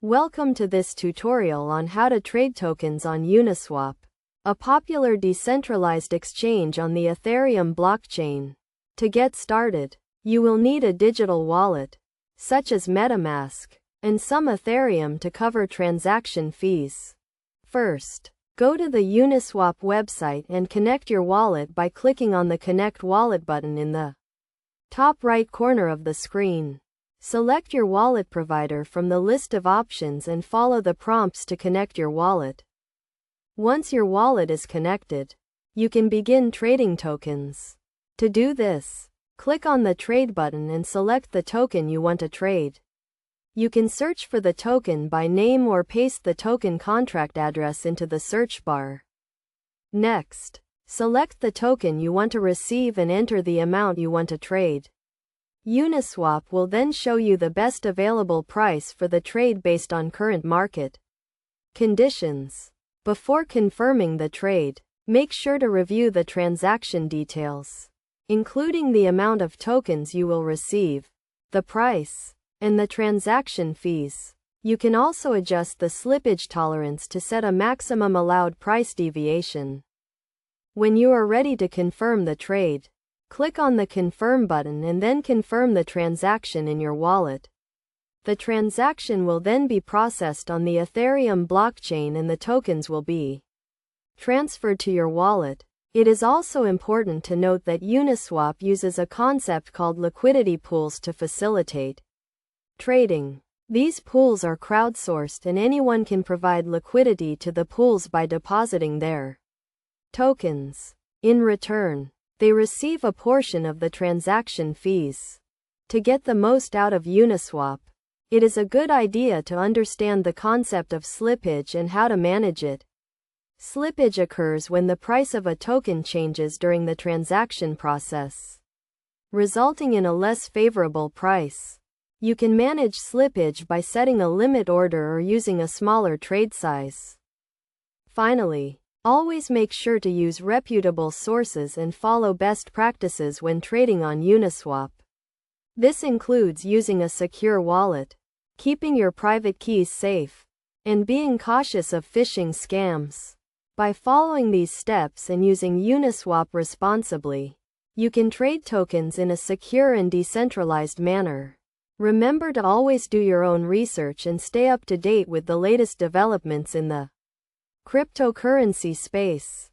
Welcome to this tutorial on how to trade tokens on Uniswap, a popular decentralized exchange on the Ethereum blockchain. To get started, you will need a digital wallet, such as MetaMask, and some Ethereum to cover transaction fees. First, go to the Uniswap website and connect your wallet by clicking on the Connect Wallet button in the top right corner of the screen. Select your wallet provider from the list of options and follow the prompts to connect your wallet. Once your wallet is connected, you can begin trading tokens. To do this, click on the Trade button and select the token you want to trade. You can search for the token by name or paste the token contract address into the search bar. Next, select the token you want to receive and enter the amount you want to trade. Uniswap will then show you the best available price for the trade based on current market conditions. Before confirming the trade, make sure to review the transaction details, including the amount of tokens you will receive, the price, and the transaction fees. You can also adjust the slippage tolerance to set a maximum allowed price deviation. When you are ready to confirm the trade, click on the Confirm button and then confirm the transaction in your wallet. The transaction will then be processed on the Ethereum blockchain and the tokens will be transferred to your wallet. It is also important to note that Uniswap uses a concept called liquidity pools to facilitate trading. These pools are crowdsourced and anyone can provide liquidity to the pools by depositing their tokens. In return, they receive a portion of the transaction fees. To get the most out of Uniswap, it is a good idea to understand the concept of slippage and how to manage it. Slippage occurs when the price of a token changes during the transaction process, resulting in a less favorable price. You can manage slippage by setting a limit order or using a smaller trade size. Finally, always make sure to use reputable sources and follow best practices when trading on Uniswap. This includes using a secure wallet, keeping your private keys safe, and being cautious of phishing scams. By following these steps and using Uniswap responsibly, you can trade tokens in a secure and decentralized manner. Remember to always do your own research and stay up to date with the latest developments in the cryptocurrency space.